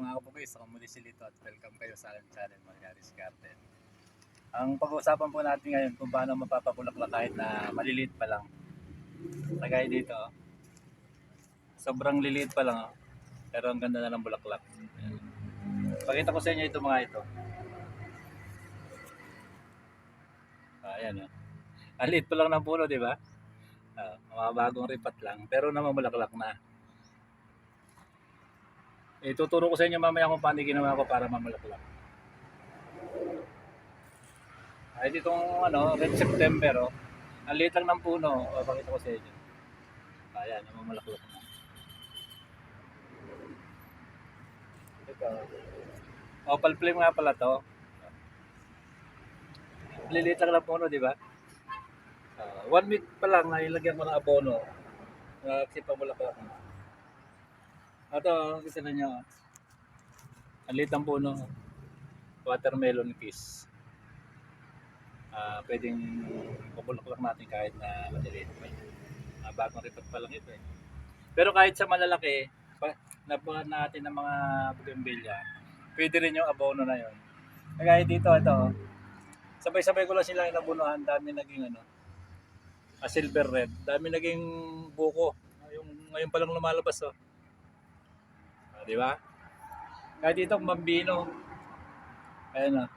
mga kabukis, ako muli si Lito at welcome kayo sa aking channel, Mariaris Garden. Ang pag-uusapan po natin ngayon kung paano mapapabulaklak kahit na maliliit pa lang. Kagaya dito, sobrang liliit pa lang, pero ang ganda na ng bulaklak. Ayan. Pakita ko sa inyo ito mga ito. Ayan o. Ang liit pa lang ng puno, di ba? Mga bagong ripat lang, pero namamulaklak na. Ituturo ko sa inyo mamaya kung paano ginawa ko para mamulaklak. Ay ditong Red September, oh. Ang liit lang ng puno, pakita ko sa inyo. Ayan, namamulaklak na. Ito. Opal flame nga pala to. Liliit lang ng puno, di ba? 1 week pa lang nailagyan ko ng abono. Kasi pamulaklak na. Ito, kita na nyo. Ang liit ng puno. Watermelon kiss. Pwedeng pabulaklak natin kahit na maliliit pa yun. Bagong ripat pa lang ito eh. Pero kahit sa malalaki, nabuhan natin ng mga bougainvillea, pwede rin yung abono na yun. Kaya dito, ito, sabay-sabay ko lang sila inabunuhan, dami naging silver red, dami naging buko. Ngayon pa lang lumalabas, oh. Di ba? Kaya dito, bambino. Ayan, oh.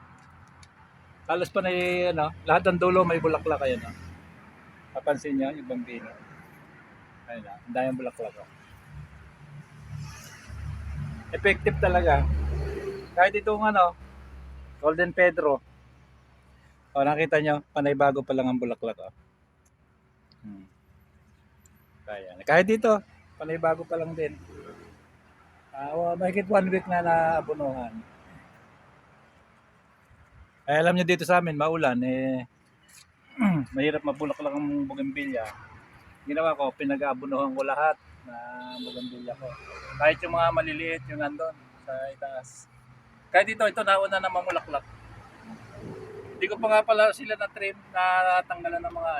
Halos pa na lahat ng dulo may bulaklak, ayan, oh. Papansin niyo yung bambino. Ayan, oh. Ang daming bulaklak, oh. Effective talaga. Kahit itong Golden Pedro. O, nakita nyo, panay bago pa lang ang bulaklak. O. Kaya, kahit dito, panay bago pa lang din. Mahigit 1 week na naabunuhan. Ay, alam nyo dito sa amin, maulan, mahirap mabulaklak ang bougainvillea. Ginawa ko, pinag-aabunuhan ko lahat na bougainvillea ko. Kahit yung mga maliliit, yung nandun sa itaas. Kahit ito nauna na mamulaklak. Hindi ko pa nga pala sila na-trim, natanggalan ng mga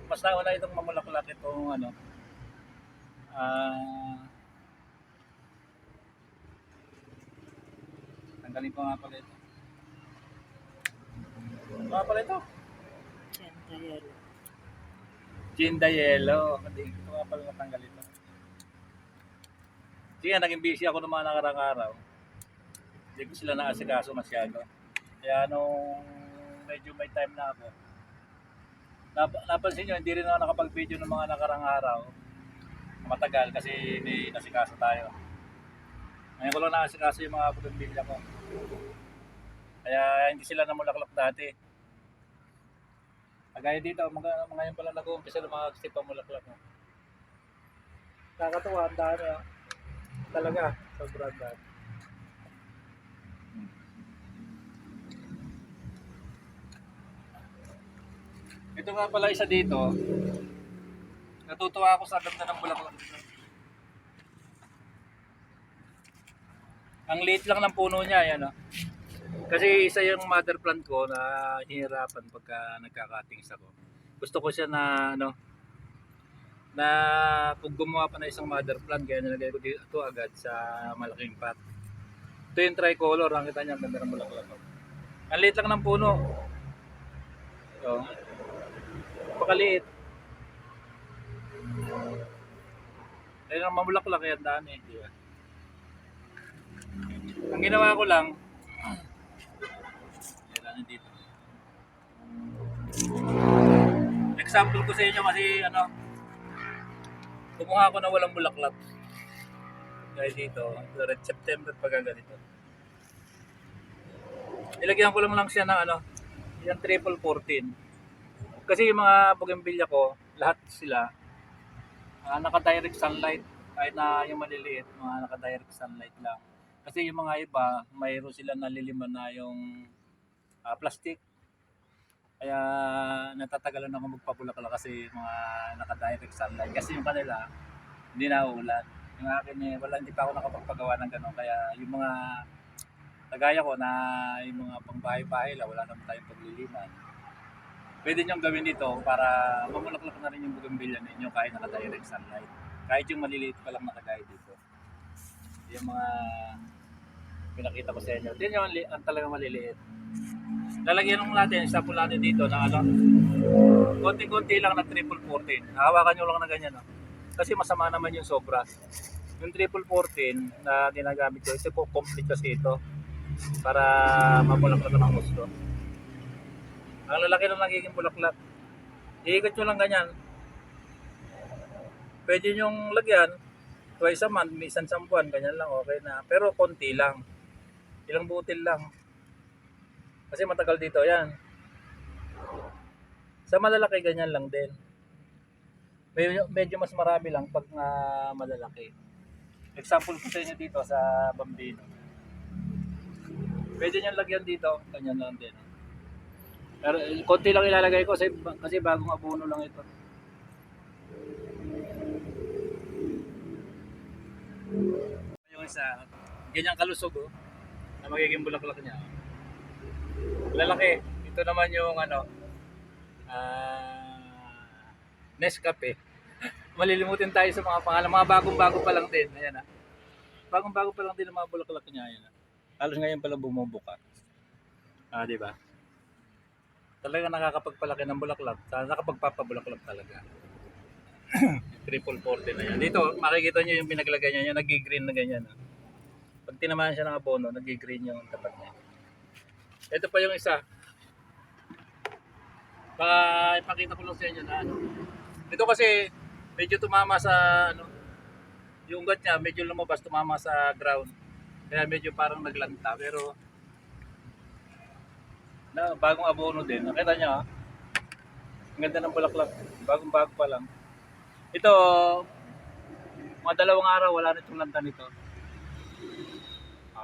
mas nauna itong mamulaklak itong tanggalin ko nga pala ito. Ano nga pala ito? Chinda yellow. Hindi ko nga pala natanggal ito. Sige, naging busy ako ng mga nakarang araw. Hindi ko sila naasikaso masyado. Kaya nung medyo may time na ako, napansin nyo, hindi rin ako nakapag-video ng mga nakarang araw. Matagal kasi may nasikaso tayo. Ngayon ko lang nakasikaso yung mga bougainvillea ko. Kaya hindi sila namulaklak dati. Kagaya dito, ngayon pala nag-uumpisa ng mga kasi pamulaklak. Nakakatuwa, ang dami. Talaga, sobrang dami. Ito nga pala isa dito. Natutuwa ako sa ganda ng bulaklak dito. Ang liit lang ng puno niya, yan oh. Kasi isa yung mother plant ko na hihirapan pagka nagka-cuttings ako. Gusto ko siya na na kung gumawa pa na isang mother plant, kaya nilagay ko dito agad sa malaking pot. Ito yung tricolor, nakita niyo ang ganda ng bulaklak ko. Ang liit lang ng puno. Ito. Pakaliit. Ayun ang mamulaklak, yan dami. Diba? Ang ginawa ko lang, dito. Example ko sa inyo kasi kumuha ako na walang bulaklak. Dahil dito, Red September pag ganito. Ilagyan ko lang siya ng yung triple 14. Kasi yung mga bougainvillea ko, lahat sila naka-direct sunlight. Kahit na yung maliliit, mga naka-direct sunlight lang. Kasi yung mga iba, mayroon sila naliliman na yung plastic. Kaya natatagalan ako magpabulaklak kasi mga naka-direct sunlight. Kasi yung kanila, hindi na uulan. Yung akin hindi pa ako nakapagpagawa ng gano'n. Kaya yung mga kagaya ko na yung mga pangbahay-bahay lang, wala naman tayong pagliliman. Pwede niyong gawin dito para mamulaklak na rin yung bougainvillea ninyo kahit naka-direct sunlight. Kahit yung maliliit pa lang nakagaya dito. Yung mga Pinakita ko sa inyo. Din yung ang talagang maliliit. Lalagyan lang natin, sample natin dito na ano, konti-konti lang na triple 14. Hawakan nyo lang na ganyan. No? Kasi masama naman yung sobra. Yung triple 14 na ginagamit ko, ito po complete kasi ito para mabulaklak ng gusto. Ang lalaki ng nagiging bulaklak. Iikot nyo lang ganyan. Pwede nyong lagyan twice a month, minsan sa buwan, ganyan lang okay na. Pero konti lang. Ilang butil lang. Kasi matagal dito yan. Sa malalaki ganyan lang din. Medyo mas marami lang pag malalaki. Example ko sa inyo dito sa Bambino. Pwede nyo lagyan dito, ganyan lang din. Pero konti lang ilalagay ko kasi bagong abono lang ito. Yung isa, ganyang kalusog oh, na magiging bulaklak niya. Lalaki. Ito naman yung ano, Nescafe. Malilimutin tayo sa mga pangalan. Mga bagong-bago pa lang din. Ayan ah. Bagong-bago pa lang din ang mga bulaklak niya. Ayan ah. Halos ngayon pala bumubuka. Di ba? Talaga nakakapagpalaki ng bulaklak. Nakapagpapabulaklak talaga. Triple 40 na yan. Dito, makikita nyo yung pinaglagay niya. Yung nag-green na ganyan. Ah. Pag tinamaan siya ng abono, nag-green yung tapat niya. Ito pa yung isa. Ipakita ko lang sa inyo na ano. Ito kasi medyo tumama sa ano, yung ugat niya medyo lumabas, tumama sa ground. Kaya medyo parang naglanta pero na bagong abono din. Nakita niyo ah. Ang ganda ng bulaklak. Bagong-bago pa lang. Ito mga 2 araw wala nitong lanta nito.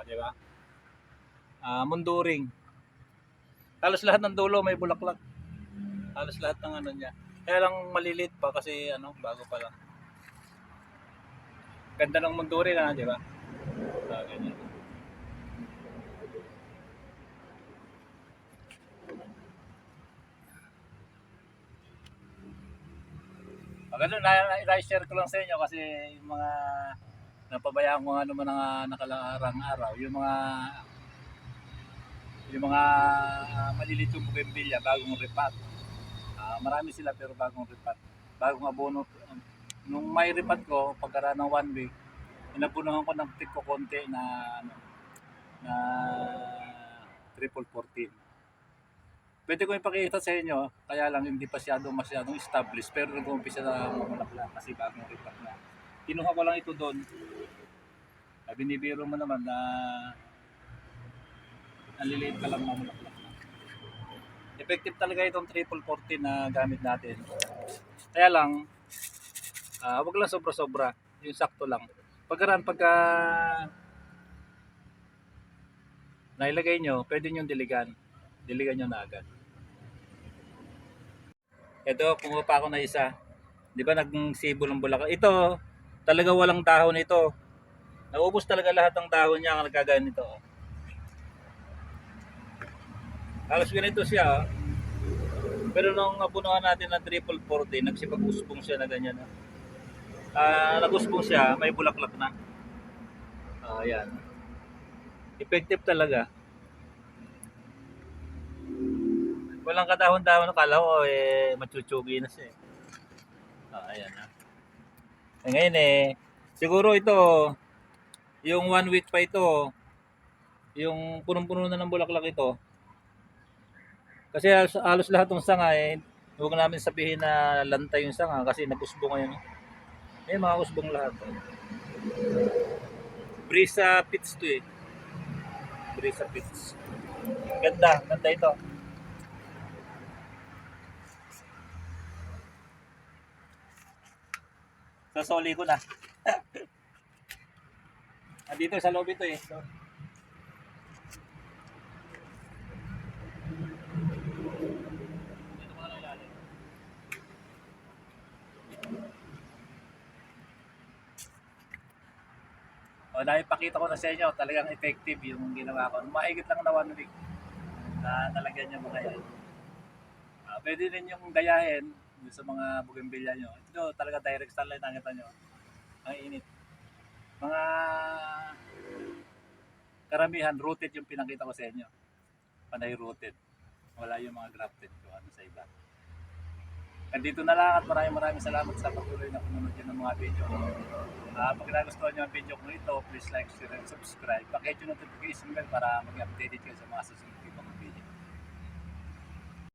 Di ba? Munduring. Halos lahat ng dulo may bulaklak. Halos lahat ng ano niya. Kaya lang maliliit pa kasi ano, bago pa lang. Ganda ng munduring na, di ba? Ganyan. Ganun, na-share ko lang sa inyo kasi yung mga napabayaan ko nga naman ng nakalarang araw, yung mga maliliit yung bougainvillea, bagong ripat. Marami sila pero bagong ripat. Bagong abono. Nung may ripat ko, pagkaraan ng 1 week, inabunuhan ko ng tip ko konti na ano, na triple 14. Pwede ko ipakita sa inyo, kaya lang hindi pa masyadong established pero nag-uumpisa na mamulaklak kasi bagong ripat na. Kinuha ko lang ito doon. Binibiro mo naman na naliliit ka lang mamulaklak na. Effective talaga itong triple 14 na gamit natin. Kaya lang, wag lang sobra-sobra. Yung sakto lang. Pagka nailagay nyo, pwede nyo diligan. Diligan nyo na agad. Ito, kumuha pa ako na isa. Di ba nagsibo ng bulaklak? Ito, talaga walang dahon ito. Naubos talaga lahat ng dahon niya ang nagkagaya nito. Halos ganito siya. Pero nung napunuan natin ng triple 40, nagsipag-usbong siya na ganyan. Nag-usbong siya, may bulaklak na. Ayan. Effective talaga. Walang kadahon-dahon, kala ko machuchugi na siya. Ayan ha. Ngayon siguro ito, yung 1 week pa ito, yung punong-puno na ng bulaklak ito. Kasi halos lahat ng sanga huwag namin sabihin na lantay yung sanga kasi nag-usbong ngayon. Mga usbong lahat. Brisa Pits to Brisa Pits. Ganda ito. Sasoli ko na. Dito sa loob ito So, dahil pakita ko na sa inyo, talagang effective yung ginawa ko. Mahigit lang na 1 week na talagyan nyo mga yan. Pwede rin yung gayahin sa mga bougainvillea nyo. Ito talaga direct sunlight, nakita nyo. Ang init. Mga karamihan rooted yung pinakita ko sa inyo. Panay rooted. Wala yung mga grafted ko ano sa iba. Nandito na lang at maraming salamat sa patuloy na panonood nyo ng mga video ko. Pag nagustuhan nyo ang video ko ito, please like, share, and subscribe. Pakihit yung notification bell para mag-update kayo sa mga susunod